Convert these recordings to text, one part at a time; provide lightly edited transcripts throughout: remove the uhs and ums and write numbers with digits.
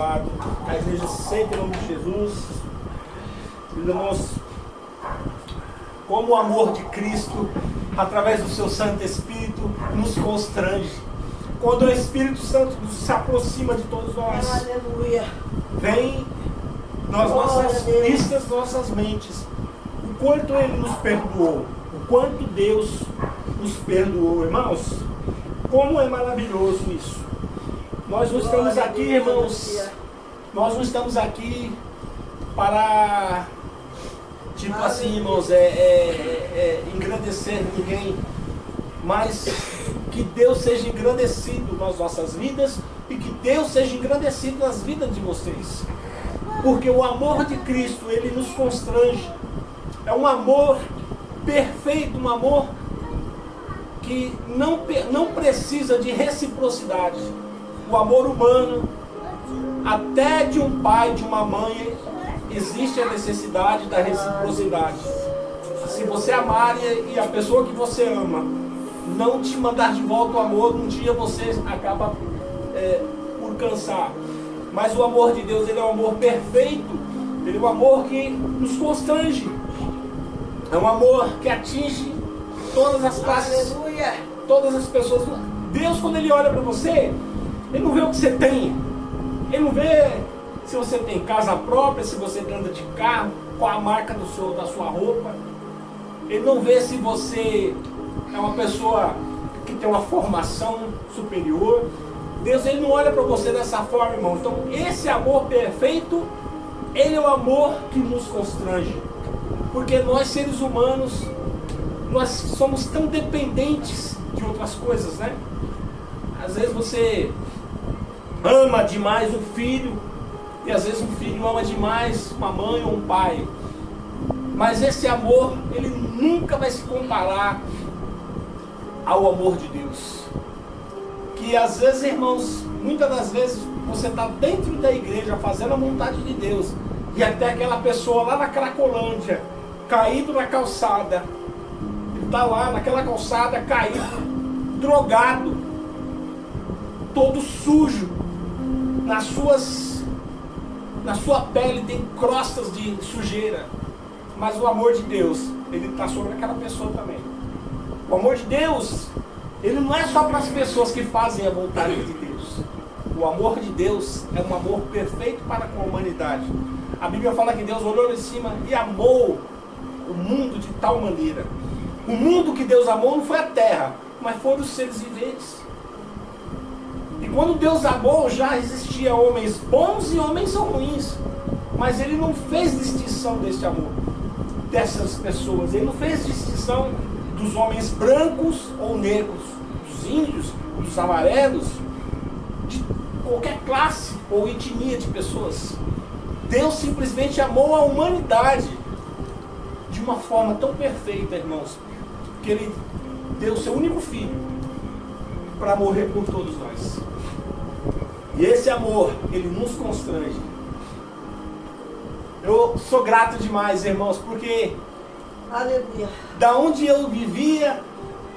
A igreja sempre em nome de Jesus. Irmãos, como o amor de Cristo, através do seu Santo Espírito, nos constrange. Quando o Espírito Santo se aproxima de todos nós, Aleluia. vem nas nossas vistas, nossas mentes, o quanto Ele nos perdoou, o quanto Deus nos perdoou, irmãos. Como é maravilhoso isso. Nós não estamos aqui, irmãos, nós não estamos aqui para, tipo assim, irmãos, engrandecer ninguém, mas que Deus seja engrandecido nas nossas vidas e que Deus seja engrandecido nas vidas de vocês. Porque o amor de Cristo, Ele nos constrange. É um amor perfeito, um amor que não precisa de reciprocidade. O amor humano, até de um pai, de uma mãe, existe a necessidade da reciprocidade. Se você amar e a pessoa que você ama não te mandar de volta o amor, um dia você acaba por cansar. Mas o amor de Deus, Ele é um amor perfeito. Ele é um amor que nos constrange. É um amor que atinge todas as classes, todas as pessoas. Deus, quando Ele olha para você, Ele não vê o que você tem. Ele não vê se você tem casa própria, se você anda de carro, qual a marca da sua roupa. Ele não vê se você é uma pessoa que tem uma formação superior. Deus, Ele não olha para você dessa forma, irmão. Então, esse amor perfeito, Ele é o amor que nos constrange. Porque nós, seres humanos, nós somos tão dependentes de outras coisas, né? Às vezes você ama demais um filho, e às vezes um filho ama demais uma mãe ou um pai. Mas esse amor, ele nunca vai se comparar ao amor de Deus. Que às vezes, irmãos, muitas das vezes você está dentro da igreja fazendo a vontade de Deus, e até aquela pessoa lá na Cracolândia, caído na calçada, ele está lá naquela calçada caído, drogado, todo sujo, na sua pele tem crostas de sujeira, mas o amor de Deus, Ele está sobre aquela pessoa também. O amor de Deus, Ele não é só para as pessoas que fazem a vontade de Deus. O amor de Deus é um amor perfeito para com a humanidade. A Bíblia fala que Deus olhou lá em cima e amou o mundo de tal maneira. O mundo que Deus amou não foi a terra, mas foram os seres viventes. E quando Deus amou, já existia homens bons e homens ruins. Mas Ele não fez distinção desse amor, dessas pessoas. Ele não fez distinção dos homens brancos ou negros, dos índios, dos amarelos, de qualquer classe ou etnia de pessoas. Deus simplesmente amou a humanidade de uma forma tão perfeita, irmãos, que Ele deu o seu único filho para morrer por todos nós. E esse amor, ele nos constrange. Eu sou grato demais, irmãos, porque Aleluia. da onde eu vivia,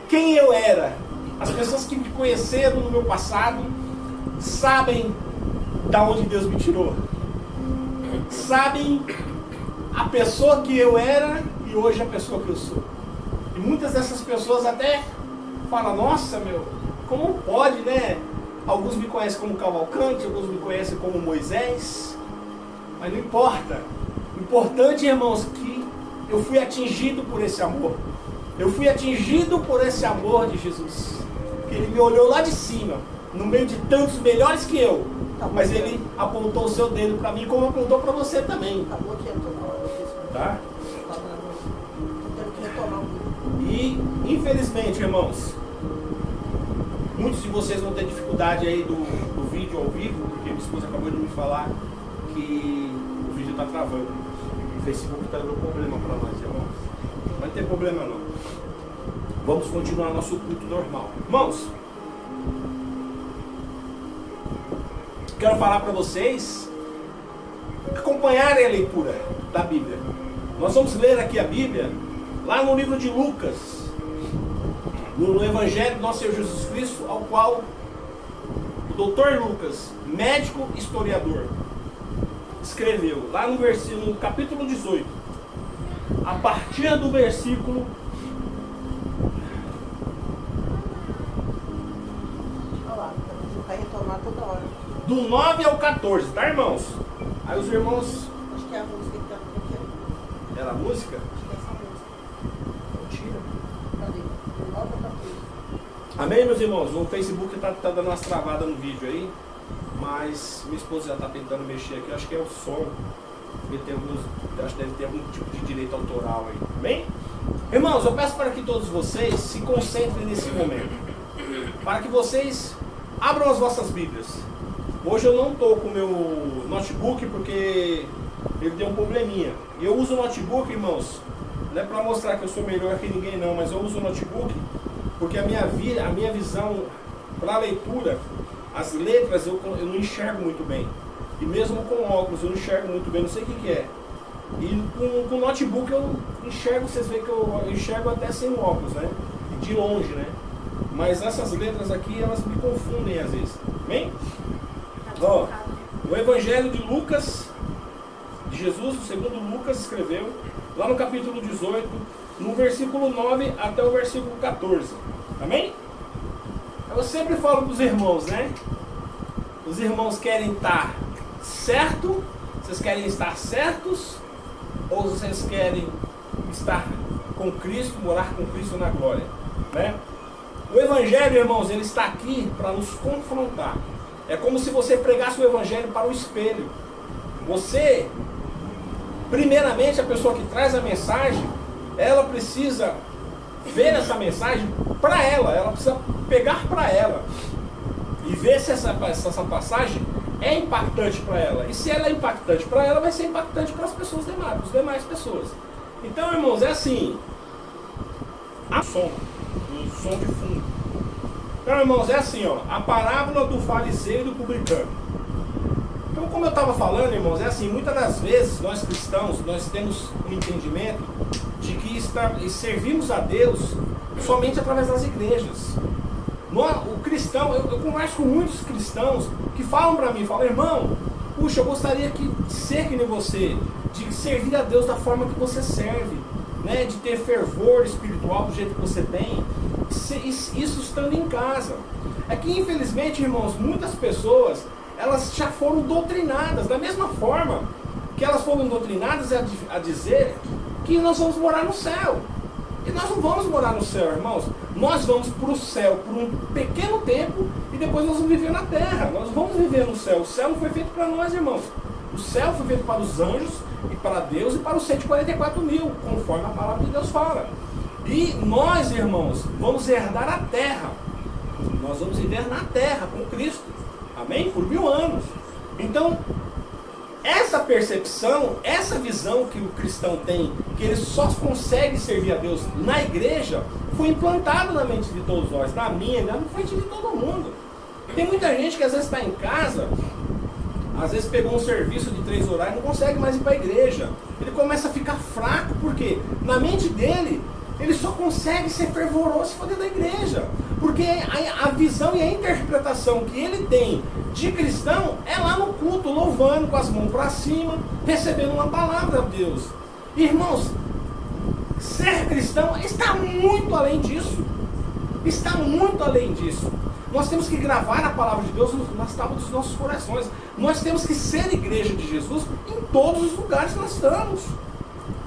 quem eu era, as pessoas que me conheceram no meu passado sabem da onde Deus me tirou, sabem a pessoa que eu era e hoje a pessoa que eu sou. E muitas dessas pessoas até falam: nossa, meu, como pode, né? Alguns me conhecem como Cavalcante, alguns me conhecem como Moisés, mas não importa. O importante, irmãos, que eu fui atingido por esse amor. Eu fui atingido por esse amor de Jesus. Que Ele me olhou lá de cima, no meio de tantos melhores que eu, mas Ele apontou o seu dedo para mim, como apontou para você também. Tá? E, infelizmente, irmãos, muitos de vocês vão ter dificuldade aí do vídeo ao vivo, porque minha esposa acabou de me falar que o vídeo está travando. O Facebook está dando problema para nós, irmãos. Mas não tem problema não. Vamos continuar nosso culto normal. Irmãos, quero falar para vocês acompanharem a leitura da Bíblia. Nós vamos ler aqui a Bíblia, lá no livro de Lucas, no Evangelho do nosso Senhor Jesus Cristo, ao qual o Dr. Lucas, médico historiador, escreveu lá no capítulo 18, a partir do versículo vai retomar toda hora. do 9 ao 14, tá, irmãos? Aí os irmãos... Acho que é a música que tá aqui. Era a música? Acho que é essa música. Mentira. Cadê? Do 9 ao 14. Amém, meus irmãos? O Facebook tá dando umas travadas no vídeo aí, mas minha esposa já tá tentando mexer aqui, acho que é o som. Acho que deve ter algum tipo de direito autoral aí. Amém? Irmãos, eu peço para que todos vocês se concentrem nesse momento, para que vocês abram as vossas Bíblias. Hoje eu não estou com o meu notebook porque ele deu um probleminha. E eu uso o notebook, irmãos, não é para mostrar que eu sou melhor que ninguém não, mas eu uso o notebook porque a minha visão para a leitura, as letras eu não enxergo muito bem. E mesmo com óculos eu não enxergo muito bem, não sei o que é. E com o notebook eu enxergo, vocês veem que eu enxergo até sem o óculos, né? De longe, né? Mas essas letras aqui, elas me confundem às vezes. Amém? Ó, o Evangelho de Lucas, de Jesus, o segundo Lucas escreveu, lá no capítulo 18, no versículo 9 até o versículo 14. Amém? Eu sempre falo para os irmãos, né? Os irmãos querem estar certo? Vocês querem estar certos? Ou vocês querem estar com Cristo, morar com Cristo na glória? Né? O Evangelho, irmãos, ele está aqui para nos confrontar. É como se você pregasse o Evangelho para o espelho. Você, primeiramente, a pessoa que traz a mensagem, ela precisa ver essa mensagem para ela precisa pegar para ela e ver se essa passagem é impactante para ela. E se ela é impactante para ela, vai ser impactante para as pessoas demais, para as demais pessoas. Então, irmãos, é assim, o som de fundo. Então, irmãos, é assim, ó, a parábola do fariseu e do publicano. Então, como eu estava falando, irmãos, é assim, muitas das vezes nós cristãos, nós temos um entendimento de que servimos a Deus somente através das igrejas. O cristão, eu converso com muitos cristãos que falam para mim, falam, irmão, puxa, eu gostaria de ser que nem você, de servir a Deus da forma que você serve, né? De ter fervor espiritual do jeito que você tem, isso estando em casa. É que infelizmente, irmãos, muitas pessoas, elas já foram doutrinadas, da mesma forma que elas foram doutrinadas a dizer que nós vamos morar no céu. E nós não vamos morar no céu, irmãos. Nós vamos para o céu por um pequeno tempo e depois nós vamos viver na terra. Nós vamos viver no céu. O céu não foi feito para nós, irmãos. O céu foi feito para os anjos e para Deus e para os 144 mil, conforme a palavra de Deus fala. E nós, irmãos, vamos herdar a terra. Nós vamos viver na terra com Cristo. Amém? Por 1000 anos. Então, essa percepção, essa visão que o cristão tem, que ele só consegue servir a Deus na igreja, foi implantada na mente de todos nós, na minha, na frente de todo mundo. Tem muita gente que às vezes está em casa, às vezes pegou um serviço de 3 horários e não consegue mais ir para a igreja. Ele começa a ficar fraco, porque na mente dele, ele só consegue ser fervoroso se for dentro da igreja. Porque a visão e a interpretação que ele tem de cristão é lá no culto, louvando com as mãos para cima, recebendo uma palavra de Deus. Irmãos, ser cristão está muito além disso. Está muito além disso. Nós temos que gravar a palavra de Deus nas tábuas dos nossos corações. Nós temos que ser igreja de Jesus em todos os lugares que nós estamos.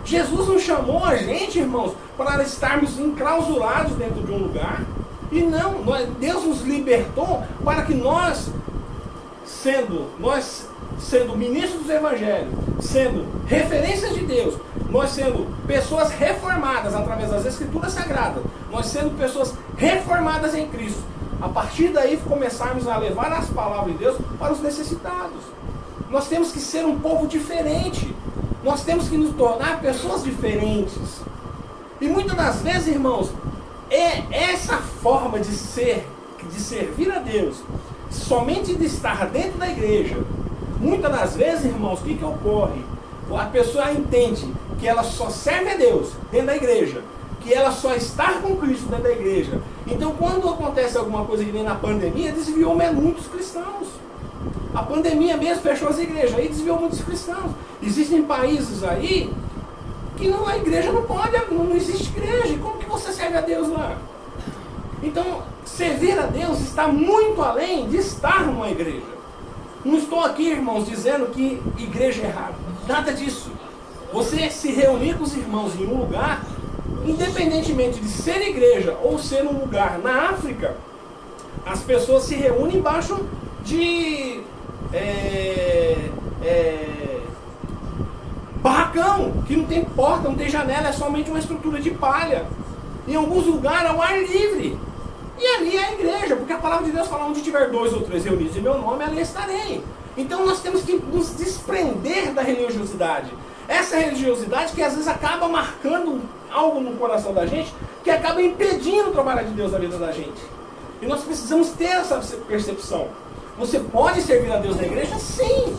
Jesus nos chamou a gente, irmãos, para estarmos enclausurados dentro de um lugar. E não, Deus nos libertou para que nós sendo ministros do Evangelho, sendo referências de Deus, nós sendo pessoas reformadas através das Escrituras Sagradas, nós sendo pessoas reformadas em Cristo, a partir daí começarmos a levar as palavras de Deus para os necessitados. Nós temos que ser um povo diferente, nós temos que nos tornar pessoas diferentes. E muitas das vezes, irmãos, é essa forma de servir a Deus, somente de estar dentro da igreja. Muitas das vezes, irmãos, o que ocorre? A pessoa entende que ela só serve a Deus dentro da igreja, que ela só está com Cristo dentro da igreja. Então, quando acontece alguma coisa que nem na pandemia, desviou muitos cristãos. A pandemia mesmo fechou as igrejas, aí desviou muitos cristãos. Existem países aí que não, a igreja não pode, não existe igreja. E como que você serve a Deus lá? Então, servir a Deus está muito além de estar numa igreja. Não estou aqui, irmãos, dizendo que igreja é errado. Nada disso. Você se reunir com os irmãos em um lugar, independentemente de ser igreja ou ser um lugar na África, as pessoas se reúnem embaixo de barracão, que não tem porta, não tem janela, é somente uma estrutura de palha. Em alguns lugares ao ar livre. E ali é a igreja, porque a palavra de Deus fala: onde tiver 2 ou 3 reunidos em meu nome, ali estarei. Então nós temos que nos desprender da religiosidade. Essa religiosidade que às vezes acaba marcando algo no coração da gente, que acaba impedindo o trabalho de Deus na vida da gente. E nós precisamos ter essa percepção. Você pode servir a Deus na igreja? Sim.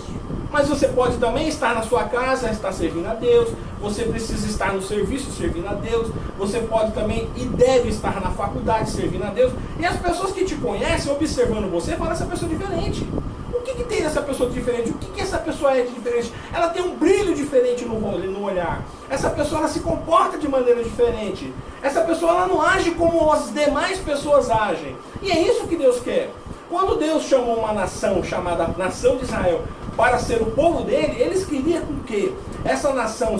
Mas você pode também estar na sua casa, estar servindo a Deus. Você precisa estar no serviço servindo a Deus. Você pode também e deve estar na faculdade servindo a Deus. E as pessoas que te conhecem, observando você, falam: essa pessoa é diferente. O que tem nessa pessoa diferente? O que essa pessoa é de diferente? Ela tem um brilho diferente no olhar. Essa pessoa, ela se comporta de maneira diferente. Essa pessoa, ela não age como as demais pessoas agem. E é isso que Deus quer. Quando Deus chamou uma nação chamada Nação de Israel para ser o povo dele, eles queriam que essa nação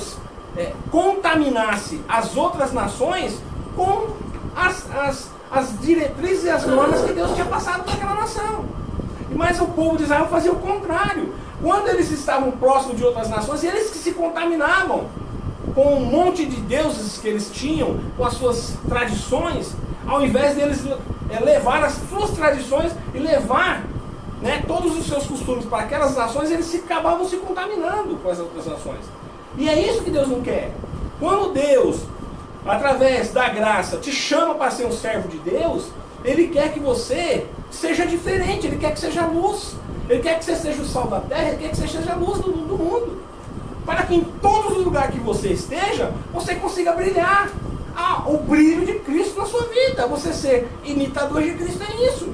contaminasse as outras nações com as diretrizes e as normas que Deus tinha passado para aquela nação. Mas o povo de Israel fazia o contrário. Quando eles estavam próximos de outras nações, eles que se contaminavam com um monte de deuses que eles tinham, com as suas tradições, ao invés deles levar as suas tradições e levar, né, todos os seus costumes para aquelas nações, eles acabavam se contaminando com as outras nações. E é isso que Deus não quer. Quando Deus, através da graça, te chama para ser um servo de Deus, Ele quer que você seja diferente, Ele quer que seja luz, Ele quer que você seja o sal da terra, Ele quer que você seja a luz do mundo, para que em todos os lugares que você esteja, você consiga brilhar. O brilho de Cristo na sua vida. Você ser imitador de Cristo é isso.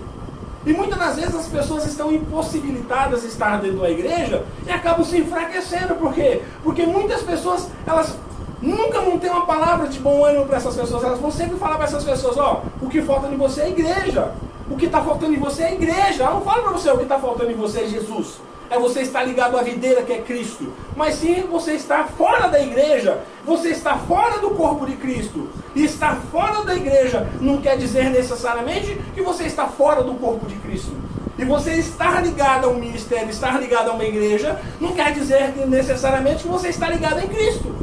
E muitas das vezes as pessoas estão impossibilitadas de estar dentro da igreja e acabam se enfraquecendo. Por quê? Porque muitas pessoas, elas nunca vão ter uma palavra de bom ânimo para essas pessoas. Elas vão sempre falar para essas pessoas: ó, o que falta em você é a igreja. O que está faltando em você é a igreja. Ela não fala para você: o que está faltando em você é Jesus. É você estar ligado à videira que é Cristo. Mas sim, você está fora da igreja. Você está fora do corpo de Cristo. E estar fora da igreja não quer dizer necessariamente que você está fora do corpo de Cristo. E você estar ligado a um ministério, estar ligado a uma igreja, não quer dizer necessariamente que você está ligado em Cristo.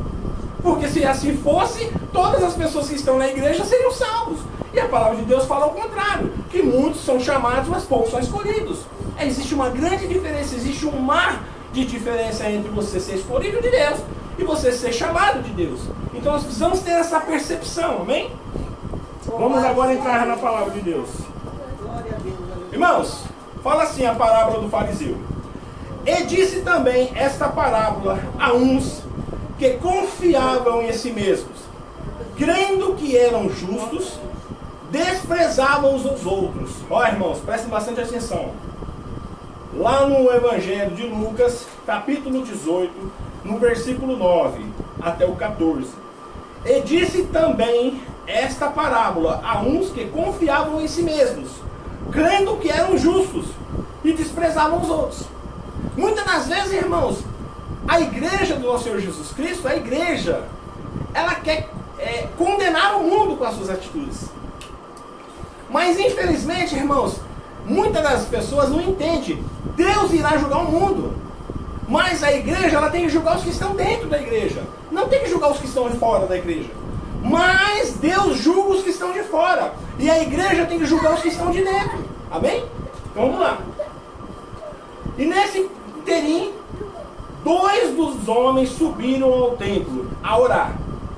Porque se assim fosse, todas as pessoas que estão na igreja seriam salvos. E a palavra de Deus fala ao contrário, que muitos são chamados, mas poucos são escolhidos. Existe uma grande diferença, existe um mar de diferença entre você ser escolhido de Deus e você ser chamado de Deus. Então nós precisamos ter essa percepção, amém? Vamos agora entrar na palavra de Deus. Glória a Deus. Irmãos, fala assim a parábola do fariseu. E disse também esta parábola a uns que confiavam em si mesmos, crendo que eram justos, desprezavam uns aos outros. Ó, irmãos, prestem bastante atenção. Lá no Evangelho de Lucas, capítulo 18, no versículo 9 até o 14. E disse também esta parábola a uns que confiavam em si mesmos, crendo que eram justos, e desprezavam os outros. Muitas das vezes, irmãos, a igreja do nosso Senhor Jesus Cristo, a igreja, ela quer condenar o mundo com as suas atitudes. Mas infelizmente, irmãos, muitas das pessoas não entendem. Deus irá julgar o mundo. Mas a igreja, ela tem que julgar os que estão dentro da igreja. Não tem que julgar os que estão fora da igreja. Mas Deus julga os que estão de fora. E a igreja tem que julgar os que estão de dentro. Amém? Então vamos lá. E nesse interim, 2 dos homens subiram ao templo a orar.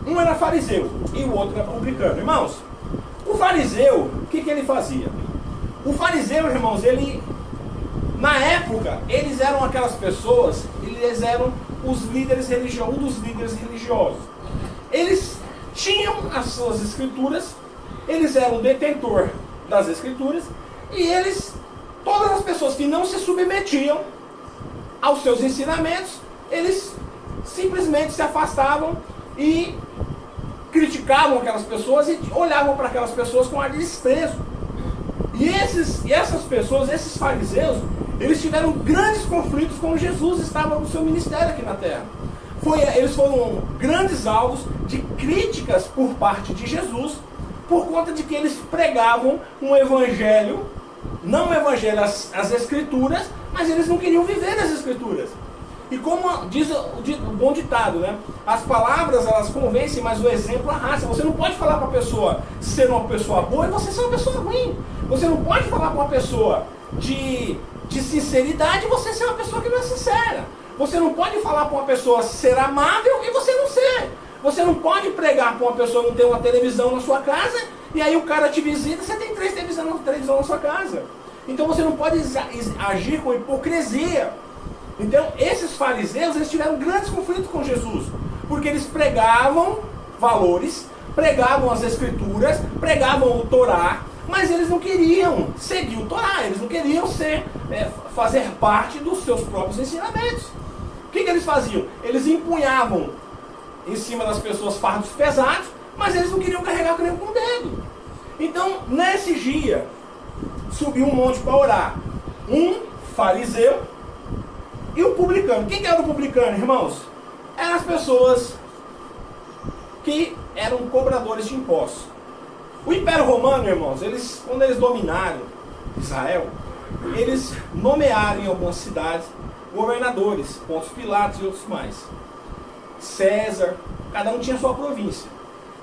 Um era fariseu e o outro era publicano. Irmãos, o fariseu, o que ele fazia? O fariseu, irmãos, na época, eles eram aquelas pessoas, eles eram os líderes religiosos, um dos líderes religiosos. Eles tinham as suas escrituras, eles eram detentor das escrituras, e todas as pessoas que não se submetiam aos seus ensinamentos, eles simplesmente se afastavam e criticavam aquelas pessoas e olhavam para aquelas pessoas com ar de desprezo. E essas pessoas, esses fariseus, eles tiveram grandes conflitos quando Jesus estava no seu ministério aqui na terra. Eles foram grandes alvos de críticas por parte de Jesus, por conta de que eles pregavam um evangelho, não um evangelho às escrituras, mas eles não queriam viver as escrituras. E como diz o bom ditado, né? As palavras elas convencem, mas o exemplo arrasta. Você não pode falar para a pessoa ser uma pessoa boa e você ser uma pessoa ruim. Você não pode falar para uma pessoa de sinceridade e você ser uma pessoa que não é sincera. Você não pode falar para uma pessoa ser amável e você não ser. Você não pode pregar para uma pessoa não ter uma televisão na sua casa e aí o cara te visita e você tem 3 televisão na sua casa. Então você não pode agir com hipocrisia. Então esses fariseus eles tiveram grandes conflitos com Jesus, porque eles pregavam valores, pregavam as escrituras, pregavam o Torá, mas eles não queriam seguir o Torá, eles não queriam fazer parte dos seus próprios ensinamentos. O que eles faziam? Eles empunhavam em cima das pessoas fardos pesados, mas eles não queriam carregar nem com o dedo. Então, nesse dia, subiu um monte para orar um fariseu e o publicano. Quem que era o publicano, irmãos? Eram as pessoas que eram cobradores de impostos. O Império Romano, irmãos, quando eles dominaram Israel, eles nomearam em algumas cidades governadores, Pôncio Pilatos e outros mais. César, cada um tinha sua província.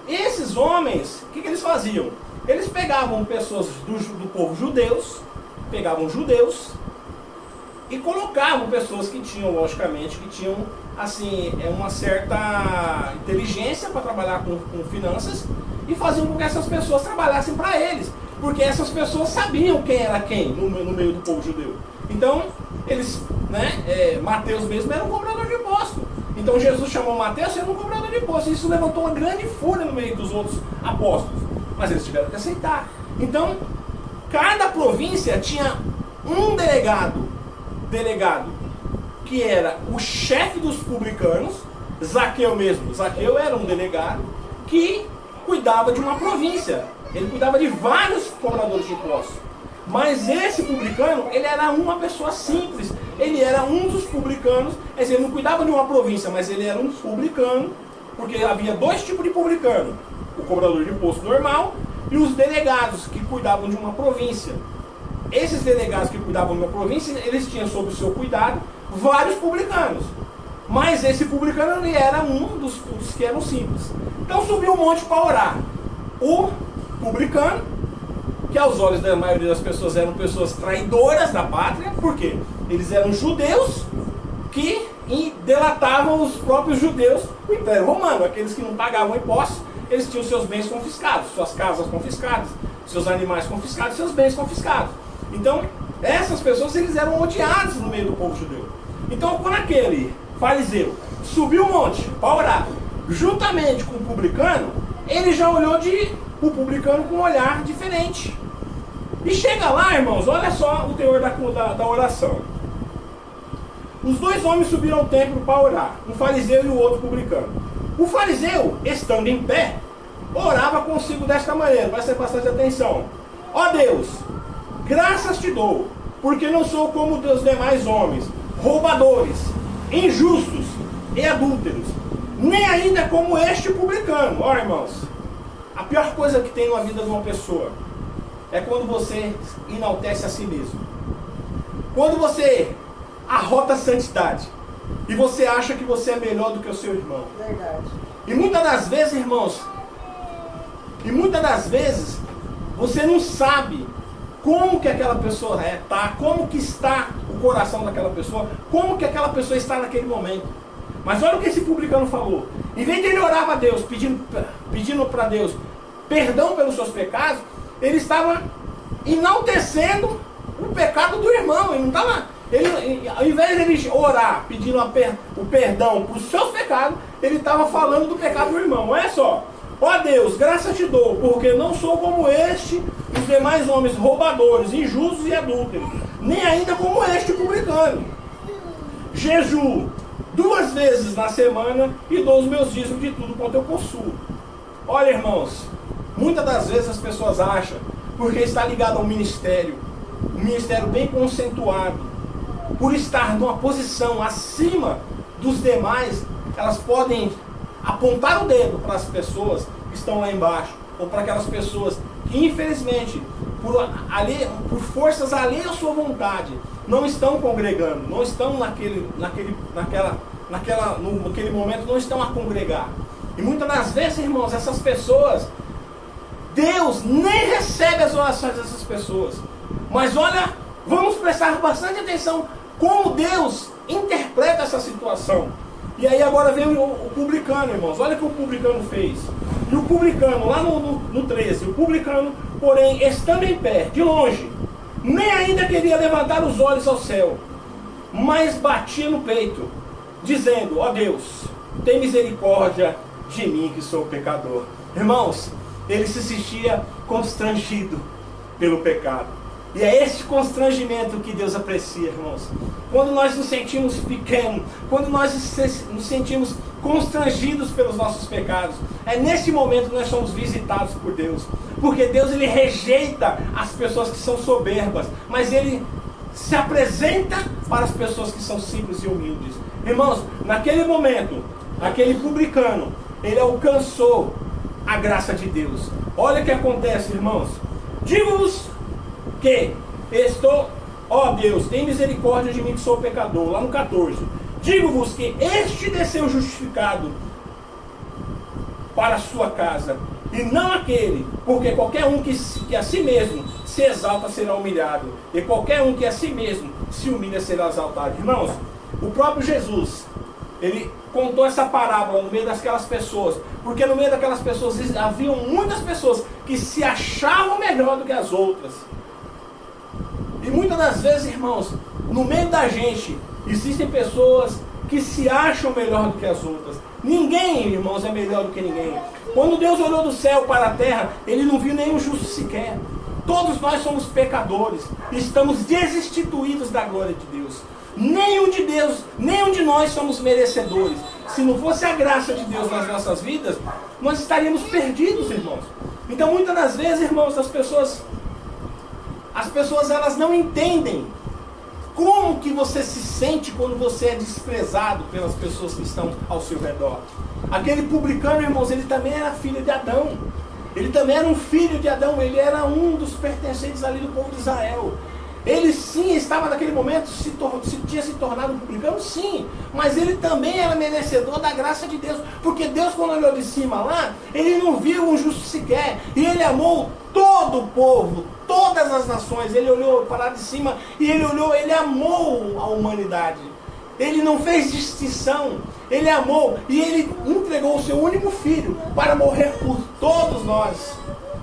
Esses homens, o que eles faziam? Eles pegavam pessoas do povo pegavam judeus e colocavam pessoas que tinham, logicamente, assim, uma certa inteligência para trabalhar com finanças e faziam com que essas pessoas trabalhassem para eles, porque essas pessoas sabiam quem era quem no meio do povo judeu. Então, Mateus mesmo era um cobrador de imposto. Então Jesus chamou Mateus sendo um cobrador de imposto. Isso levantou uma grande fúria no meio dos outros apóstolos. Mas eles tiveram que aceitar. Então, cada província tinha um delegado, que era o chefe dos publicanos, Zaqueu mesmo. Zaqueu era um delegado que cuidava de uma província. Ele cuidava de vários cobradores de impostos. Mas esse publicano, ele era uma pessoa simples. Ele era um dos publicanos. Quer dizer, ele não cuidava de uma província, mas ele era um publicano. Porque havia 2 tipos de publicano. O cobrador de imposto normal e os delegados que cuidavam de uma província. Esses delegados que cuidavam de uma província, eles tinham sob o seu cuidado vários publicanos. Mas esse publicano ele era um dos que eram simples. Então subiu um monte para orar. O publicano, que aos olhos da maioria das pessoas eram pessoas traidoras da pátria, porque eles eram judeus que delatavam os próprios judeus, o Império Romano, aqueles que não pagavam impostos, eles tinham seus bens confiscados, suas casas confiscadas, seus animais confiscados, seus bens confiscados. Então, essas pessoas eles eram odiados no meio do povo judeu. Então, quando aquele fariseu subiu um monte para orar, juntamente com o publicano, ele já olhou o publicano com um olhar diferente. E chega lá, irmãos, olha só o teor da oração. Os 2 homens subiram ao templo para orar, um fariseu e o outro publicano. O fariseu, estando em pé, orava consigo desta maneira, presta bastante atenção. Ó Deus, graças te dou, porque não sou como os demais homens, roubadores, injustos e adúlteros, nem ainda como este publicano. Ó irmãos, a pior coisa que tem na vida de uma pessoa é quando você enaltece a si mesmo. Quando você arrota a santidade e você acha que você é melhor do que o seu irmão. Verdade. E muitas das vezes, irmãos, você não sabe como que aquela pessoa está, como que está o coração daquela pessoa, como que aquela pessoa está naquele momento. Mas olha o que esse publicano falou. Em vez de ele orar para Deus, pedindo para Deus perdão pelos seus pecados, ele estava enaltecendo o pecado do irmão. Ele não estava, ao invés de ele orar pedindo o perdão para os seus pecados, ele estava falando do pecado do irmão. Olha só, Ó Deus, graça te dou, porque não sou como os demais homens roubadores, injustos e adúlteros, nem ainda como este publicano. Jejuo 2 vezes na semana e dou os meus dízimos de tudo quanto eu possuo. Olha, irmãos, muitas das vezes as pessoas acham, porque está ligado ao ministério, um ministério bem conceituado, por estar numa posição acima dos demais, elas podem apontar o dedo para as pessoas que estão lá embaixo, ou para aquelas pessoas que infelizmente, por forças alheias à sua vontade, não estão congregando, não estão naquele momento, não estão a congregar. E muitas das vezes, irmãos, essas pessoas, Deus nem recebe as orações dessas pessoas. Mas olha, vamos prestar bastante atenção como Deus interpreta essa situação. E aí agora vem o publicano, irmãos. Olha o que o publicano fez. E o publicano, lá no 13, o publicano, porém, estando em pé, de longe, nem ainda queria levantar os olhos ao céu, mas batia no peito, dizendo: ó Deus, tem misericórdia de mim que sou pecador. Irmãos, ele se sentia constrangido pelo pecado. E é esse constrangimento que Deus aprecia, irmãos. Quando nós nos sentimos pequenos, quando nós nos sentimos constrangidos pelos nossos pecados, é nesse momento que nós somos visitados por Deus. Porque Deus, ele rejeita as pessoas que são soberbas, mas ele se apresenta para as pessoas que são simples e humildes. Irmãos, naquele momento, aquele publicano, ele alcançou a graça de Deus. Olha o que acontece, irmãos. Digo-vos que ó Deus, tem misericórdia de mim que sou pecador. Lá no 14. Digo-vos que este desceu justificado para a sua casa, e não aquele, porque qualquer um que a si mesmo se exalta será humilhado, e qualquer um que a si mesmo se humilha será exaltado. Irmãos, o próprio Jesus, ele contou essa parábola no meio daquelas pessoas, porque no meio daquelas pessoas haviam muitas pessoas que se achavam melhor do que as outras. E muitas das vezes, irmãos, no meio da gente existem pessoas que se acham melhor do que as outras. Ninguém, irmãos, é melhor do que ninguém. Quando Deus olhou do céu para a terra, ele não viu nenhum justo sequer. Todos nós somos pecadores, estamos destituídos da glória de Deus. Nenhum de nós somos merecedores. Se não fosse a graça de Deus nas nossas vidas, nós estaríamos perdidos, irmãos. Então, muitas das vezes, irmãos, as pessoas elas não entendem como que você se sente quando você é desprezado pelas pessoas que estão ao seu redor. Aquele publicano, irmãos, ele também era filho de Adão. Ele também era um filho de Adão, ele era um dos pertencentes ali do povo de Israel. Ele sim estava naquele momento, tinha se tornado um publicano, sim, mas ele também era merecedor da graça de Deus, porque Deus, quando olhou de cima lá, ele não viu um justo sequer, e ele amou todo o povo, todas as nações. Ele olhou para lá de cima e ele amou a humanidade. Ele não fez distinção, ele amou e ele entregou o seu único filho para morrer por todos nós.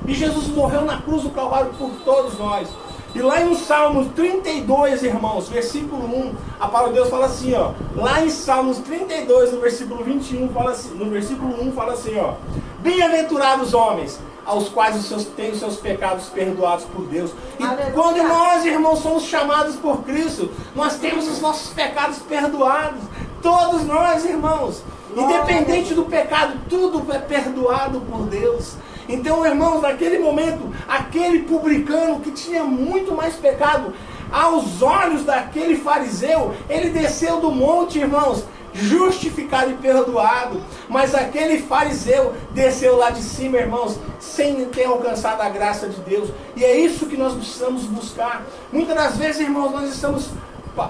E Jesus morreu na cruz do Calvário por todos nós. E lá em Salmos 32, irmãos, versículo 1, a palavra de Deus fala assim, ó. Lá em Salmos 32, no versículo 21, no versículo 1 fala assim, ó. Bem-aventurados homens, aos quais têm os seus pecados perdoados por Deus. E aleluia. Quando nós, irmãos, somos chamados por Cristo, nós temos os nossos pecados perdoados. Todos nós, irmãos. Independente do pecado, tudo é perdoado por Deus. Então, irmãos, naquele momento, aquele publicano que tinha muito mais pecado, aos olhos daquele fariseu, ele desceu do monte, irmãos, justificado e perdoado. Mas aquele fariseu desceu lá de cima, irmãos, sem ter alcançado a graça de Deus. E é isso que nós precisamos buscar. Muitas das vezes, irmãos, nós estamos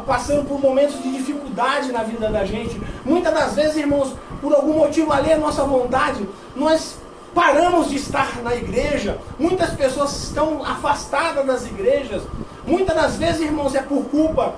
passando por momentos de dificuldade na vida da gente. Muitas das vezes, irmãos, por algum motivo alheio à nossa vontade, nós paramos de estar na igreja. Muitas pessoas estão afastadas das igrejas. Muitas das vezes, irmãos, é por culpa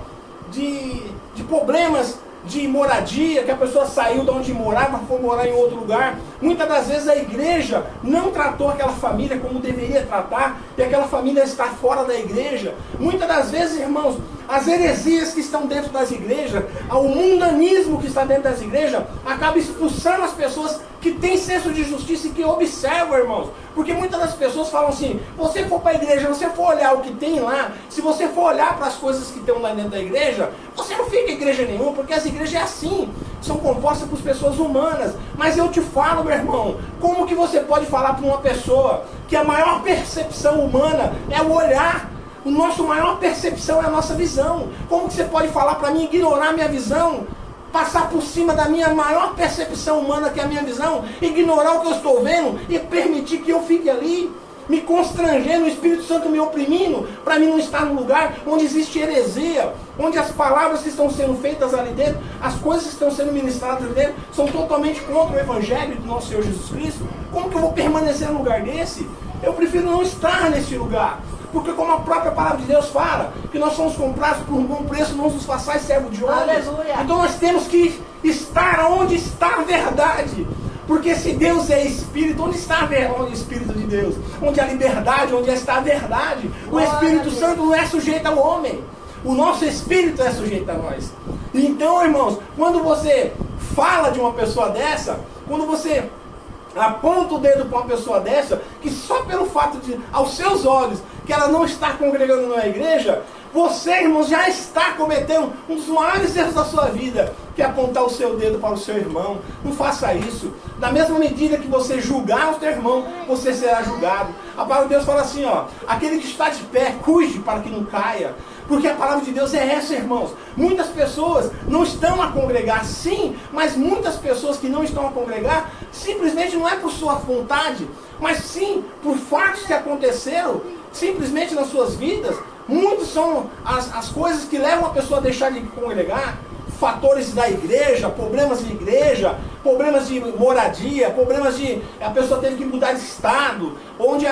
de problemas de moradia, que a pessoa saiu de onde morava, foi morar em outro lugar. Muitas das vezes a igreja não tratou aquela família como deveria tratar, e aquela família está fora da igreja. Muitas das vezes, irmãos, as heresias que estão dentro das igrejas, o mundanismo que está dentro das igrejas, acaba expulsando as pessoas que têm senso de justiça e que observam, irmãos. Porque muitas das pessoas falam assim, você for para a igreja, você for olhar o que tem lá, se você for olhar para as coisas que estão lá dentro da igreja, você não fica em igreja nenhuma, porque as igrejas é assim, são compostas por pessoas humanas. Mas eu te falo, meu irmão, como que você pode falar para uma pessoa que a maior percepção humana é o olhar? O nosso maior percepção é a nossa visão. Como que você pode falar para mim, ignorar a minha visão, passar por cima da minha maior percepção humana, que é a minha visão, ignorar o que eu estou vendo e permitir que eu fique ali, me constrangendo, o Espírito Santo me oprimindo, para mim não estar no lugar onde existe heresia, onde as palavras que estão sendo feitas ali dentro, as coisas que estão sendo ministradas ali dentro, são totalmente contra o Evangelho do nosso Senhor Jesus Cristo? Como que eu vou permanecer num lugar desse? Eu prefiro não estar nesse lugar. Porque como a própria palavra de Deus fala, que nós somos comprados por um bom preço, não nos façais servo de homens. Aleluia. Então nós temos que estar onde está a verdade. Porque se Deus é Espírito, onde está o Espírito de Deus? Onde há liberdade, onde está a verdade. O Espírito Santo não é sujeito ao homem. O nosso Espírito é sujeito a nós. Então, irmãos, quando você fala de uma pessoa dessa, quando você aponta o dedo para uma pessoa dessa, que só pelo fato de, aos seus olhos, que ela não está congregando na igreja, você, irmãos, já está cometendo um dos maiores erros da sua vida, que é apontar o seu dedo para o seu irmão. Não faça isso. Da mesma medida que você julgar o seu irmão, você será julgado. A palavra de Deus fala assim, ó, aquele que está de pé, cuide para que não caia. Porque a palavra de Deus é essa, irmãos. Muitas pessoas não estão a congregar, sim, mas muitas pessoas que não estão a congregar, simplesmente não é por sua vontade, mas sim por fatos que aconteceram, simplesmente nas suas vidas. Muitos são as coisas que levam a pessoa a deixar de congregar. Fatores da igreja, problemas de igreja, problemas de moradia, problemas de... A pessoa teve que mudar de estado, onde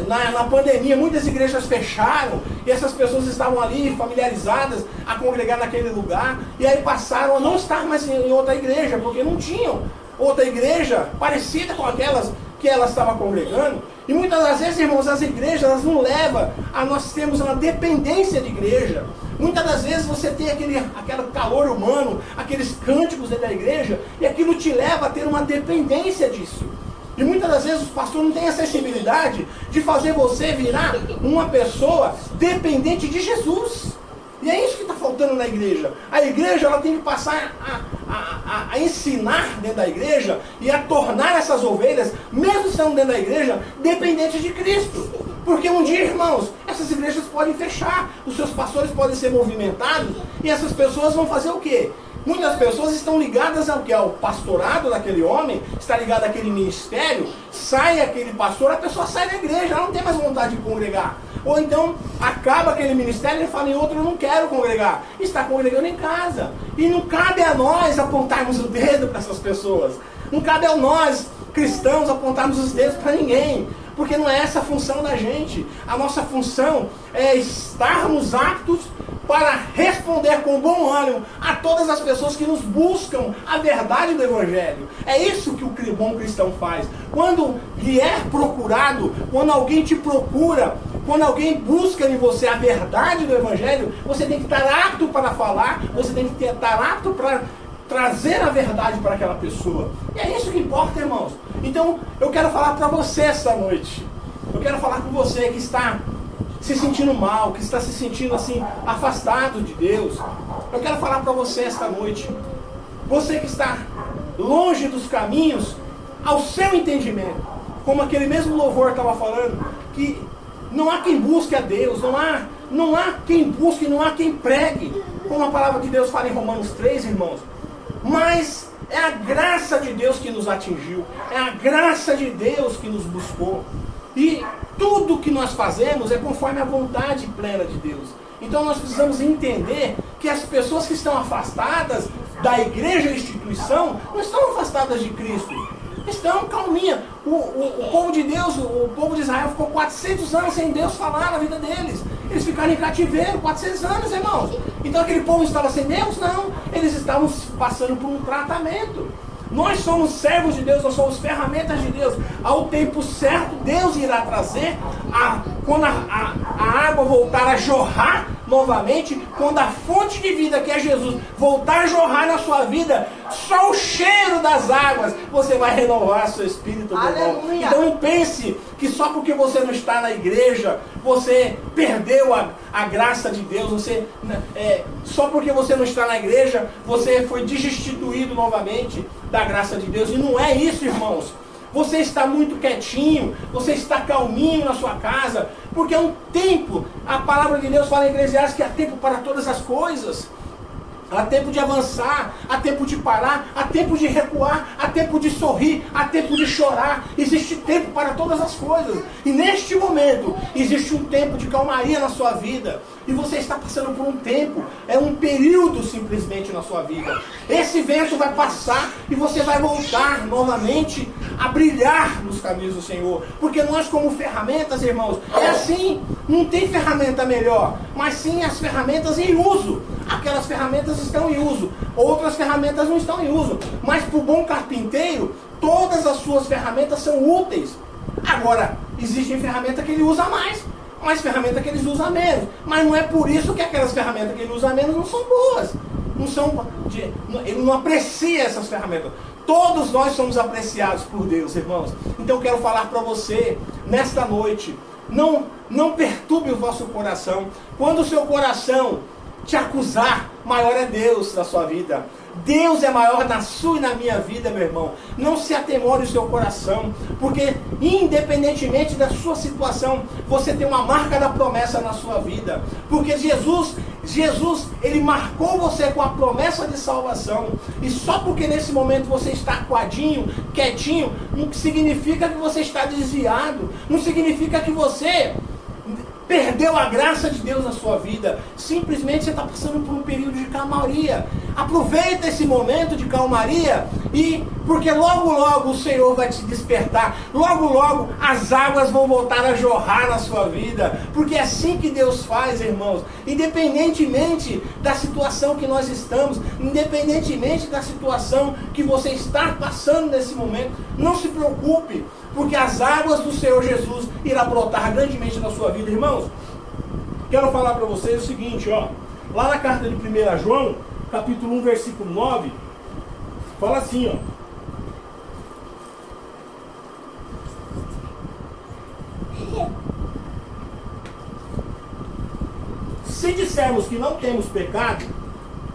na pandemia muitas igrejas fecharam, e essas pessoas estavam ali familiarizadas a congregar naquele lugar, e aí passaram a não estar mais em outra igreja, porque não tinham outra igreja parecida com aquelas que elas estavam congregando. E muitas das vezes, irmãos, as igrejas elas não levam a nós termos uma dependência de igreja. Muitas das vezes você tem aquele calor humano, aqueles cânticos dentro da igreja, e aquilo te leva a ter uma dependência disso. E muitas das vezes os pastores não têm a sensibilidade de fazer você virar uma pessoa dependente de Jesus. E é isso que está faltando na igreja. A igreja ela tem que passar a ensinar dentro da igreja e a tornar essas ovelhas, mesmo estando dentro da igreja, dependentes de Cristo. Porque um dia, irmãos, essas igrejas podem fechar, os seus pastores podem ser movimentados, e essas pessoas vão fazer o quê? Muitas pessoas estão ligadas ao que? Ao pastorado daquele homem, está ligado àquele ministério, sai aquele pastor, a pessoa sai da igreja, ela não tem mais vontade de congregar. Ou então, acaba aquele ministério e ele fala em outro, eu não quero congregar. Está congregando em casa. E não cabe a nós apontarmos o dedo para essas pessoas. Não cabe a nós, cristãos, apontarmos os dedos para ninguém. Porque não é essa a função da gente. A nossa função é estarmos aptos para responder com bom ânimo a todas as pessoas que nos buscam a verdade do Evangelho. É isso que o bom cristão faz. Quando vier procurado, quando alguém te procura, quando alguém busca em você a verdade do Evangelho, você tem que estar apto para falar, você tem que estar apto para trazer a verdade para aquela pessoa. E é isso que importa, irmãos. Então, eu quero falar para você essa noite. Eu quero falar com você que está se sentindo mal, que está se sentindo assim, afastado de Deus. Eu quero falar para você esta noite. Você que está longe dos caminhos, ao seu entendimento. Como aquele mesmo louvor estava falando, que não há quem busque a Deus, não há quem busque, não há quem pregue. Como a palavra de Deus fala em Romanos 3, irmãos. Mas é a graça de Deus que nos atingiu. É a graça de Deus que nos buscou. E tudo que nós fazemos é conforme a vontade plena de Deus. Então nós precisamos entender que as pessoas que estão afastadas da igreja e instituição não estão afastadas de Cristo. Estão calminha. O povo de Deus, o povo de Israel ficou 400 anos sem Deus falar na vida deles. Eles ficaram em cativeiro, 400 anos, irmãos. Então aquele povo estava sem Deus? Não. Eles estavam passando por um tratamento. Nós somos servos de Deus, nós somos ferramentas de Deus. Ao tempo certo, Deus irá trazer, quando a água voltar a jorrar novamente, quando a fonte de vida, que é Jesus, voltar a jorrar na sua vida, só o cheiro das águas, você vai renovar seu espírito. Aleluia. Então não pense que só porque você não está na igreja, você perdeu a graça de Deus. Só porque você não está na igreja, você foi destituído novamente da graça de Deus. E não é isso, irmãos. Você está muito quietinho, você está calminho na sua casa, porque é um tempo. A palavra de Deus fala em Eclesiastes que há tempo para todas as coisas. Há tempo de avançar, há tempo de parar, há tempo de recuar, há tempo de sorrir, há tempo de chorar. Existe tempo para todas as coisas. E neste momento, existe um tempo de calmaria na sua vida. E você está passando por um tempo, é um período simplesmente na sua vida. Esse vento vai passar e você vai voltar novamente a brilhar nos caminhos do Senhor. Porque nós, como ferramentas, irmãos, é assim, não tem ferramenta melhor, mas sim as ferramentas em uso. Aquelas ferramentas estão em uso, outras ferramentas não estão em uso. Mas para o bom carpinteiro, todas as suas ferramentas são úteis. Agora, existem ferramentas que ele usa mais, mas ferramentas que eles usam menos. Mas não é por isso que aquelas ferramentas que ele usa menos não são boas. Ele não aprecia essas ferramentas. Todos nós somos apreciados por Deus, irmãos. Então eu quero falar para você, nesta noite, não perturbe o vosso coração. Quando o seu coração te acusar, maior é Deus na sua vida. Deus é maior na sua e na minha vida, meu irmão. Não se atemore o seu coração, porque independentemente da sua situação, você tem uma marca da promessa na sua vida. Porque Jesus, ele marcou você com a promessa de salvação. E só porque nesse momento você está acuadinho, quietinho, não significa que você está desviado. Não significa que você perdeu a graça de Deus na sua vida. Simplesmente você está passando por um período de calmaria. Aproveita esse momento de calmaria, porque logo logo o Senhor vai te despertar. Logo logo as águas vão voltar a jorrar na sua vida. Porque é assim que Deus faz, irmãos. Independentemente da situação que nós estamos, independentemente da situação que você está passando nesse momento, não se preocupe, porque as águas do Senhor Jesus irá brotar grandemente na sua vida, irmãos. Quero falar para vocês o seguinte, ó. Lá na carta de 1 João, capítulo 1, versículo 9, fala assim, ó. Se dissermos que não temos pecado,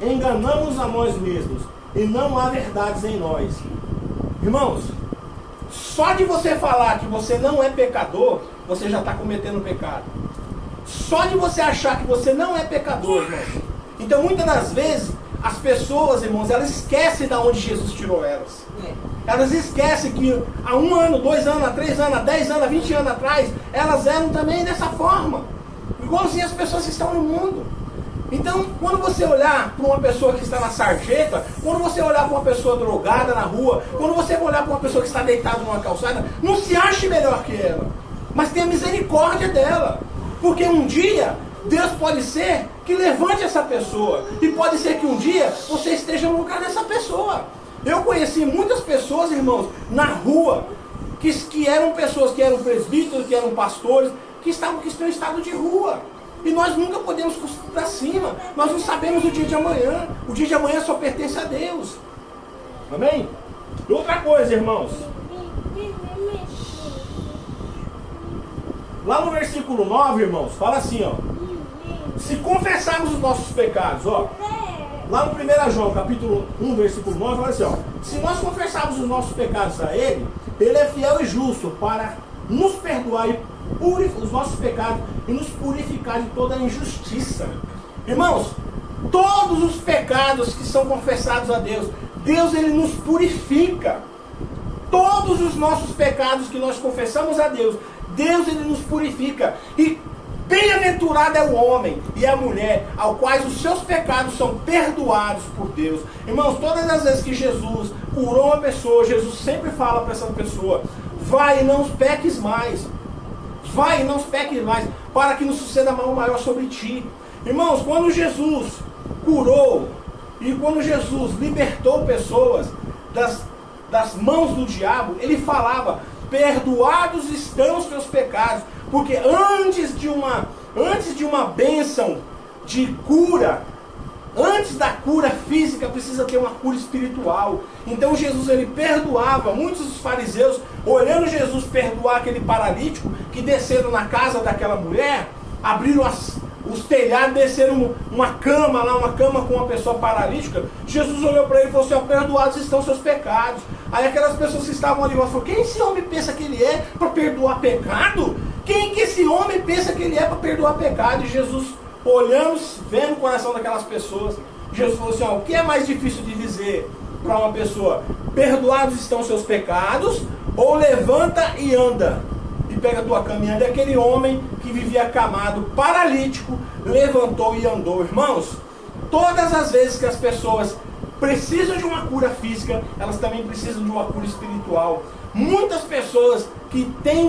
enganamos a nós mesmos, e não há verdades em nós. Irmãos, só de você falar que você não é pecador, você já está cometendo pecado. Só de você achar que você não é pecador, irmãos. Então, muitas das vezes, as pessoas, irmãos, elas esquecem de onde Jesus tirou elas. Elas esquecem que há 1 ano, 2 anos, há 3 anos, há 10 anos, há 20 anos atrás, elas eram também dessa forma. Igualzinho as pessoas que estão no mundo. Então, quando você olhar para uma pessoa que está na sarjeta, quando você olhar para uma pessoa drogada na rua, quando você olhar para uma pessoa que está deitada numa calçada, não se ache melhor que ela, mas tenha misericórdia dela. Porque um dia, Deus pode ser que levante essa pessoa, e pode ser que um dia você esteja no lugar dessa pessoa. Eu conheci muitas pessoas, irmãos, na rua, que eram pessoas que eram presbíteros, que eram pastores, que estão em estado de rua. E nós nunca podemos construir para cima. Nós não sabemos o dia de amanhã. O dia de amanhã só pertence a Deus. Amém? E outra coisa, irmãos. Lá no versículo 9, irmãos, fala assim, ó. Se confessarmos os nossos pecados, ó. Lá no 1 João, capítulo 1, versículo 9, fala assim, ó. Se nós confessarmos os nossos pecados a Ele, Ele é fiel e justo para nos perdoar os nossos pecados e nos purificar de toda a injustiça. Irmãos, todos os pecados que são confessados a Deus, Deus ele nos purifica. Todos os nossos pecados que nós confessamos a Deus, Deus ele nos purifica. E bem-aventurado é o homem e a mulher, ao quais os seus pecados são perdoados por Deus. Irmãos, todas as vezes que Jesus curou uma pessoa, Jesus sempre fala para essa pessoa: vai e não peques mais. Vai e não peques mais, para que não suceda mal maior sobre ti. Irmãos, quando Jesus curou e quando Jesus libertou pessoas das mãos do diabo, ele falava: perdoados estão os teus pecados. Porque antes de uma bênção de cura, antes da cura física precisa ter uma cura espiritual. Então Jesus ele perdoava. Muitos dos fariseus, olhando Jesus perdoar aquele paralítico que desceram na casa daquela mulher, abriram os telhados, desceram uma cama lá, uma cama com uma pessoa paralítica. Jesus olhou para ele e falou assim: ó, perdoados estão seus pecados. Aí aquelas pessoas que estavam ali falaram: quem esse homem pensa que ele é para perdoar pecado? Quem que esse homem pensa que ele é para perdoar pecado? E Jesus, olhando, vendo o coração daquelas pessoas, Jesus falou assim: ó, o que é mais difícil de dizer para uma pessoa? Perdoados estão seus pecados, ou levanta e anda, e pega a tua cama e anda. Aquele homem que vivia acamado, paralítico, levantou e andou. Irmãos, todas as vezes que as pessoas precisam de uma cura física, elas também precisam de uma cura espiritual. Muitas pessoas que têm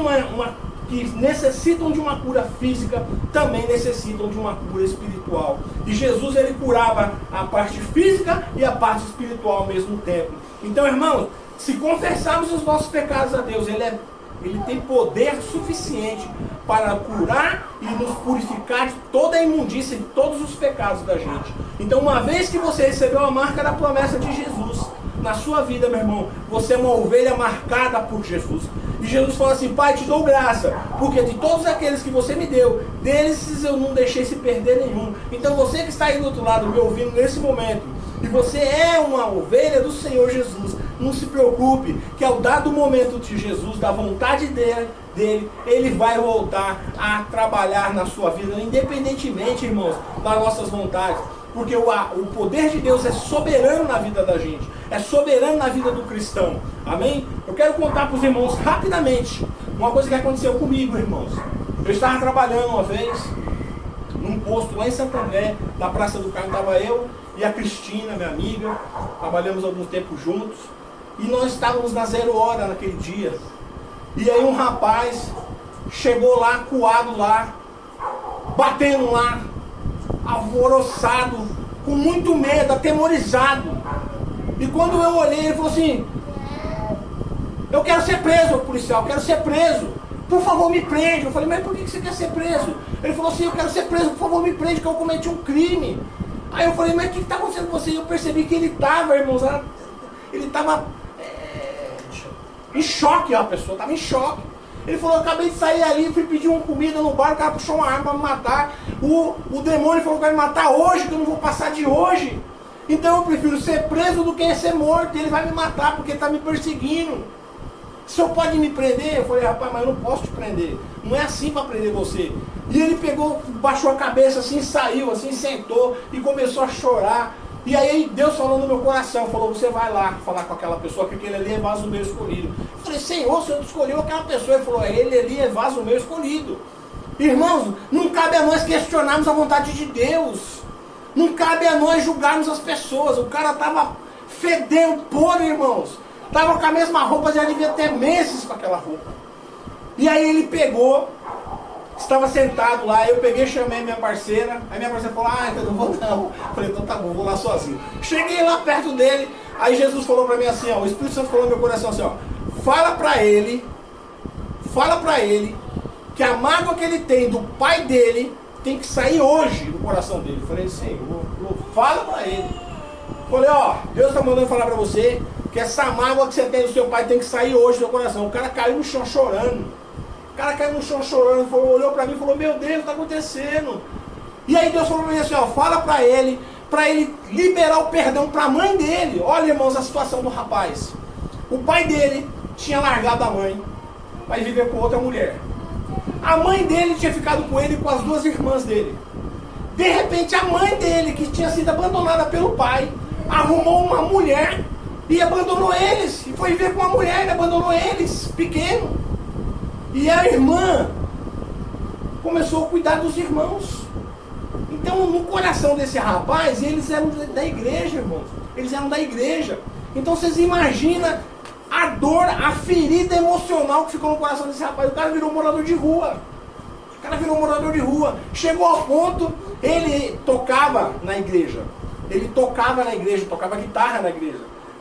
que necessitam de uma cura física, também necessitam de uma cura espiritual. E Jesus ele curava a parte física e a parte espiritual ao mesmo tempo. Então, irmãos, se confessarmos os nossos pecados a Deus, Ele tem poder suficiente para curar e nos purificar de toda a imundícia, de todos os pecados da gente. Então, uma vez que você recebeu a marca da promessa de Jesus na sua vida, meu irmão, você é uma ovelha marcada por Jesus. E Jesus fala assim: Pai, te dou graça, porque de todos aqueles que você me deu, deles eu não deixei se perder nenhum. Então você que está aí do outro lado me ouvindo nesse momento, e você é uma ovelha do Senhor Jesus, não se preocupe, que ao dado momento de Jesus, da vontade dele, Ele vai voltar a trabalhar na sua vida, independentemente, irmãos, das nossas vontades. Porque o poder de Deus é soberano na vida da gente, é soberano na vida do cristão. Amém? Eu quero contar para os irmãos rapidamente uma coisa que aconteceu comigo, irmãos. Eu estava trabalhando uma vez num posto lá em Santo André, na Praça do Carmo. Estava eu e a Cristina, minha amiga, trabalhamos algum tempo juntos, e nós estávamos na 0 hora naquele dia. E aí um rapaz chegou lá, coado lá, batendo lá, alvoroçado, com muito medo, atemorizado. E quando eu olhei, ele falou assim: eu quero ser preso, policial, eu quero ser preso, por favor me prende. Eu falei: mas por que você quer ser preso? Ele falou assim: eu quero ser preso, por favor me prende, que eu cometi um crime. Aí eu falei: mas o que está acontecendo com você? E eu percebi que ele estava, irmãos, ele estava em choque, a pessoa estava em choque. Ele falou: eu acabei de sair ali, fui pedir uma comida no bar, o cara puxou uma arma para me matar. O demônio falou que vai me matar hoje, que eu não vou passar de hoje. Então eu prefiro ser preso do que ser morto. Ele vai me matar porque está me perseguindo. O senhor pode me prender? Eu falei: rapaz, mas eu não posso te prender. Não é assim para prender você. E ele pegou, baixou a cabeça assim, saiu assim, sentou e começou a chorar. E aí Deus falou no meu coração, falou: você vai lá falar com aquela pessoa, que aquele ali é vaso meu escolhido. Eu falei: Senhor, o Senhor escolheu aquela pessoa. Ele falou: ele ali é vaso meu escolhido. Irmãos, não cabe a nós questionarmos a vontade de Deus. Não cabe a nós julgarmos as pessoas. O cara estava fedendo podre, irmãos. Estava com a mesma roupa, já devia ter meses com aquela roupa. E aí ele pegou, estava sentado lá, eu peguei, chamei minha parceira. Aí minha parceira falou: ah, eu não vou não. Eu falei: então tá bom, vou lá sozinho. Cheguei lá perto dele, aí Jesus falou para mim assim, ó, o Espírito Santo falou no meu coração assim, ó: fala para ele que a mágoa que ele tem do pai dele tem que sair hoje do coração dele. Eu falei: Senhor, fala para ele. Eu falei: ó, Deus está mandando falar para você que essa mágoa que você tem do seu pai tem que sair hoje do seu coração. O cara caiu no chão chorando. O cara caiu no chão chorando, olhou para mim e falou: meu Deus, o que está acontecendo? E aí Deus falou para mim assim, ó: fala para ele liberar o perdão para a mãe dele. Olha, irmãos, a situação do rapaz. O pai dele tinha largado a mãe para ir viver com outra mulher. A mãe dele tinha ficado com ele e com as 2 irmãs dele. De repente, a mãe dele, que tinha sido abandonada pelo pai, arrumou uma mulher e abandonou eles. E foi viver com uma mulher e abandonou eles, pequeno. E a irmã começou a cuidar dos irmãos. Então, no coração desse rapaz, eles eram da igreja, irmãos. Eles eram da igreja. Então, vocês imaginam a dor, a ferida emocional que ficou no coração desse rapaz. O cara virou morador de rua. Chegou ao ponto, ele tocava na igreja. Tocava guitarra na igreja.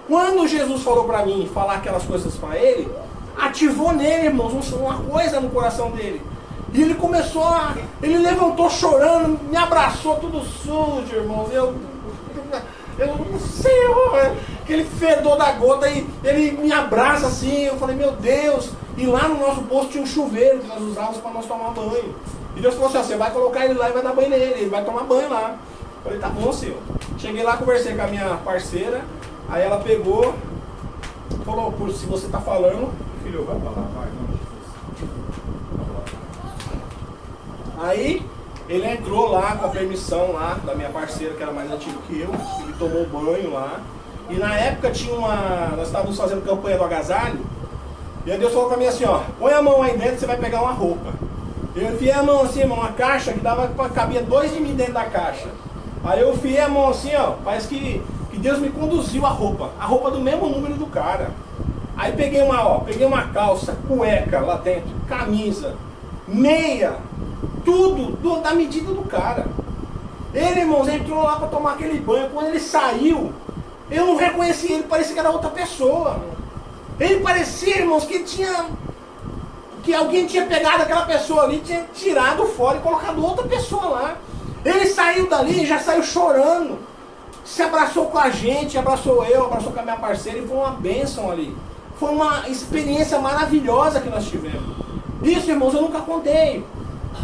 Quando Jesus falou para mim falar aquelas coisas para ele, ativou nele, irmãos, uma coisa no coração dele. E ele ele levantou chorando, me abraçou tudo sujo, irmãos. Eu não sei, aquele fedor da gota, e ele me abraça assim, eu falei, meu Deus. E lá no nosso posto tinha um chuveiro que nós usávamos para nós tomar banho. E Deus falou assim, ó, você vai colocar ele lá e vai dar banho nele, ele vai tomar banho lá. Eu falei, tá bom, senhor. Cheguei lá, conversei com a minha parceira, aí ela pegou, falou, se você tá falando, filho, vai pra lá, vai, não. Aí ele entrou lá com a permissão lá da minha parceira, que era mais antiga que eu, ele tomou banho lá. E na época nós estávamos fazendo campanha do agasalho, e aí Deus falou pra mim assim, ó, põe a mão aí dentro, você vai pegar uma roupa. Eu enfiei a mão assim, irmão, uma caixa que cabia 2 de mim dentro da caixa. Aí eu enfiei a mão assim, ó, parece que Deus me conduziu a roupa do mesmo número do cara. Aí peguei uma calça, cueca lá dentro, camisa, meia, tudo da medida do cara. Ele, irmãos, entrou lá para tomar aquele banho. Quando ele saiu, eu não reconheci ele, parecia que era outra pessoa. Ele parecia, irmãos, que alguém tinha pegado aquela pessoa ali, tinha tirado fora e colocado outra pessoa lá. Ele saiu dali, já saiu chorando, se abraçou com a gente, abraçou eu, abraçou com a minha parceira, e foi uma bênção ali. Foi uma experiência maravilhosa que nós tivemos. Isso, irmãos, eu nunca contei.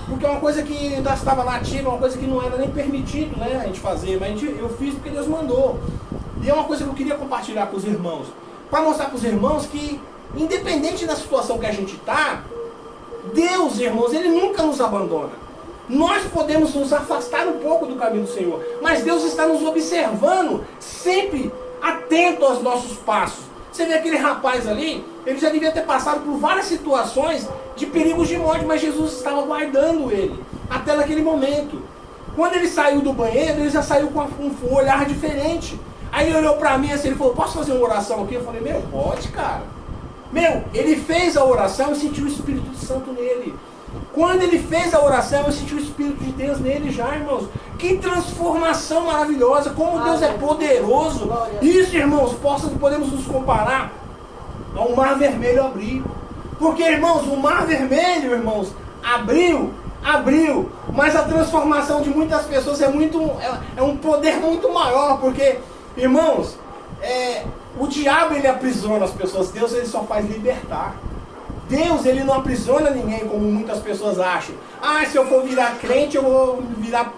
Porque é uma coisa que ainda estava nativa, uma coisa que não era nem permitido, né, a gente fazer, mas eu fiz porque Deus mandou. E é uma coisa que eu queria compartilhar com os irmãos, para mostrar para os irmãos que, independente da situação que a gente está, Deus, irmãos, Ele nunca nos abandona. Nós podemos nos afastar um pouco do caminho do Senhor, mas Deus está nos observando, sempre atento aos nossos passos. Você vê aquele rapaz ali, ele já devia ter passado por várias situações de perigos de morte, mas Jesus estava guardando ele, até naquele momento. Quando ele saiu do banheiro, ele já saiu com um olhar diferente. Aí ele olhou para mim assim, ele falou, posso fazer uma oração aqui? Eu falei, meu, pode, cara. Meu, ele fez a oração e sentiu o Espírito Santo nele. Quando ele fez a oração, eu senti o Espírito de Deus nele já, irmãos. Que transformação maravilhosa, como Deus é poderoso. Isso, irmãos, podemos nos comparar ao Mar Vermelho abrir. Porque, irmãos, o Mar Vermelho, irmãos, abriu, mas a transformação de muitas pessoas é um poder muito maior, porque, irmãos, o diabo ele aprisiona as pessoas, Deus ele só faz libertar. Deus, ele não aprisiona ninguém como muitas pessoas acham. Ah, se eu for virar crente, eu vou virar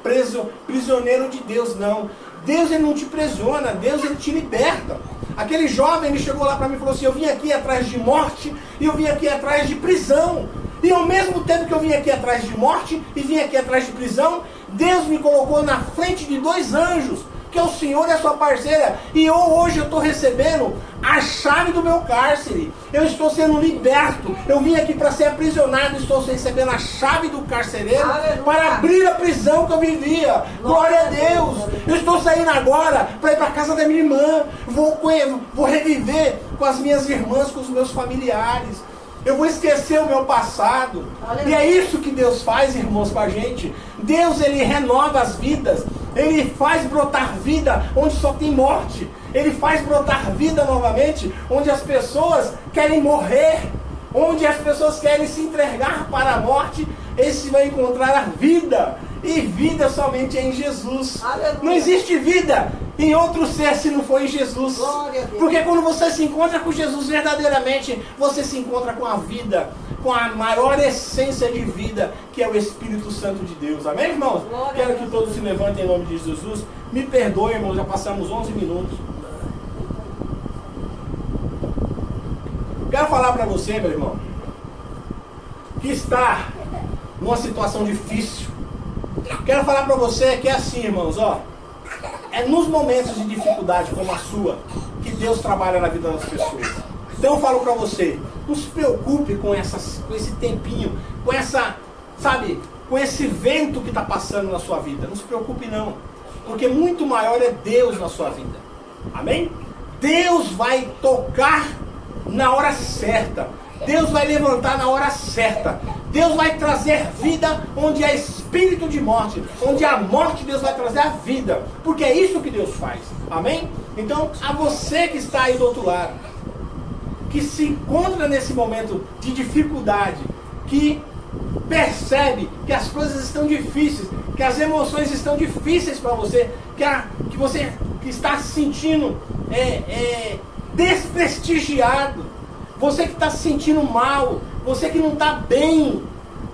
prisioneiro de Deus. Não. Deus, ele não te aprisiona. Deus, ele te liberta. Aquele jovem, ele chegou lá para mim e falou assim, eu vim aqui atrás de morte e eu vim aqui atrás de prisão. E ao mesmo tempo que eu vim aqui atrás de morte e vim aqui atrás de prisão, Deus me colocou na frente de 2 anjos, que é o Senhor e a sua parceira, e hoje eu estou recebendo a chave do meu cárcere, eu estou sendo liberto, eu vim aqui para ser aprisionado, estou recebendo a chave do carcereiro, aleluia, para abrir a prisão que eu vivia, glória a Deus, eu estou saindo agora para ir para a casa da minha irmã, vou reviver com as minhas irmãs, com os meus familiares, eu vou esquecer o meu passado. Aleluia. E é isso que Deus faz, irmãos, com a gente. Deus, ele renova as vidas. Ele faz brotar vida onde só tem morte. Ele faz brotar vida novamente onde as pessoas querem morrer, onde as pessoas querem se entregar para a morte. Esse vai encontrar a vida. E vida somente é em Jesus. Aleluia. Não existe vida em outro ser se não for em Jesus. Porque quando você se encontra com Jesus verdadeiramente, você se encontra com a vida, com a maior essência de vida, que é o Espírito Santo de Deus. Amém, irmãos? Quero que todos se levantem em nome de Jesus. Me perdoem, irmãos, já passamos 11 minutos. Quero falar para você, meu irmão, que está numa situação difícil. Quero falar para você que é assim, irmãos, ó. É nos momentos de dificuldade como a sua que Deus trabalha na vida das pessoas. Então eu falo para você, não se preocupe com esse tempinho, com esse vento que está passando na sua vida. Não se preocupe não, porque muito maior é Deus na sua vida. Amém? Deus vai tocar na hora certa. Deus vai levantar na hora certa. Deus vai trazer vida onde há espírito de morte. Onde há morte, Deus vai trazer a vida. Porque é isso que Deus faz. Amém? Então, a você que está aí do outro lado, que se encontra nesse momento de dificuldade, que percebe que as coisas estão difíceis, que as emoções estão difíceis para você, que você que está se sentindo desprestigiado, você que está se sentindo mal, você que não está bem,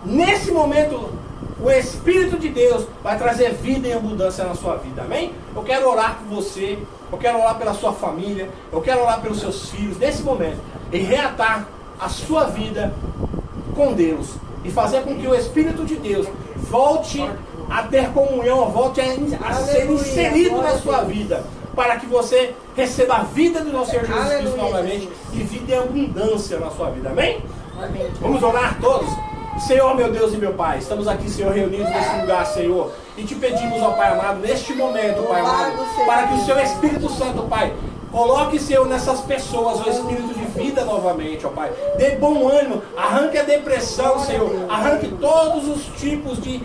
nesse momento o Espírito de Deus vai trazer vida e abundância na sua vida, amém? Eu quero orar por você, eu quero orar pela sua família, eu quero orar pelos seus filhos, nesse momento, e reatar a sua vida com Deus, e fazer com que o Espírito de Deus volte a ter comunhão, volte a ser inserido na sua vida, para que você receba a vida do nosso Senhor Jesus Cristo novamente, e vida em abundância na sua vida, amém? Amém. Vamos orar todos? Senhor, meu Deus e meu Pai, estamos aqui, Senhor, reunidos nesse lugar, Senhor, e te pedimos, ó Pai amado, neste momento, Pai amado, para que o Seu Espírito Santo, Pai, coloque, Senhor, nessas pessoas o Espírito de vida novamente, ó Pai. Dê bom ânimo, arranque a depressão, Senhor, arranque todos os tipos de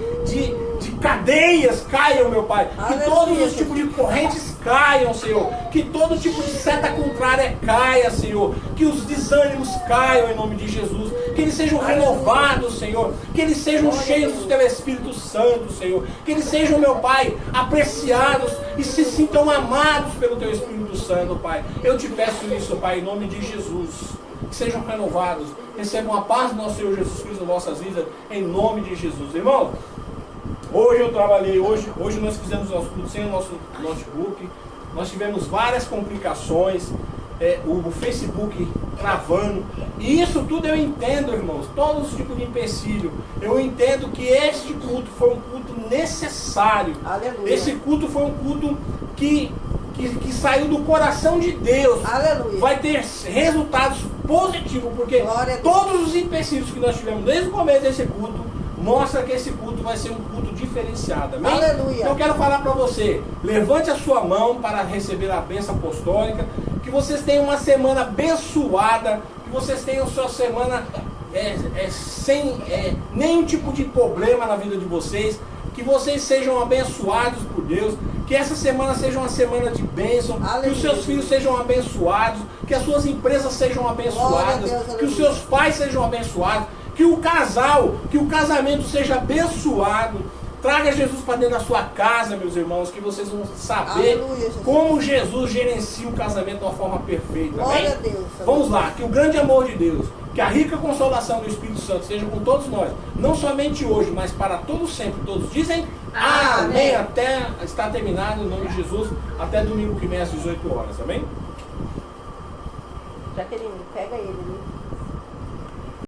cadeias caiam, meu Pai. Que todos os tipos de correntes caiam, Senhor. Que todo tipo de seta contrária caia, Senhor. Que os desânimos caiam em nome de Jesus. Que eles sejam renovados, Senhor. Que eles sejam cheios do Teu Espírito Santo, Senhor. Que eles sejam, meu Pai, apreciados e se sintam amados pelo Teu Espírito Santo, Pai. Eu te peço isso, Pai, em nome de Jesus. Que sejam renovados. Recebam a paz do nosso Senhor Jesus Cristo nas vossas vidas, em nome de Jesus. Irmão, hoje eu trabalhei, hoje nós fizemos nosso culto sem o nosso notebook. Nós tivemos várias complicações, o Facebook travando. E isso tudo eu entendo, irmãos, todos os tipos de empecilho. Eu entendo que este culto foi um culto necessário. Aleluia. Esse culto foi um culto que saiu do coração de Deus. Aleluia. Vai ter resultados positivos, porque todos os empecilhos que nós tivemos desde o começo desse culto mostra que esse culto vai ser um culto diferenciado, amém? Aleluia. Então eu quero falar para você, levante a sua mão para receber a bênção apostólica, que vocês tenham uma semana abençoada, que vocês tenham sua semana sem nenhum tipo de problema na vida de vocês, que vocês sejam abençoados por Deus, que essa semana seja uma semana de bênção, Aleluia. que os seus filhos sejam abençoados, que as suas empresas sejam abençoadas, Deus, que os seus pais sejam abençoados, que o casamento seja abençoado. Traga Jesus para dentro da sua casa, meus irmãos, que vocês vão saber Aleluia, como Jesus gerencia o casamento de uma forma perfeita. Glória Amém? a Deus. Vamos lá, que o grande amor de Deus, que a rica consolação do Espírito Santo seja com todos nós, não somente hoje, mas para todos sempre. Todos dizem amém. Até estar terminado, em nome de Jesus, até domingo que vem às 18 horas. Amém? Jaqueline, pega ele ali.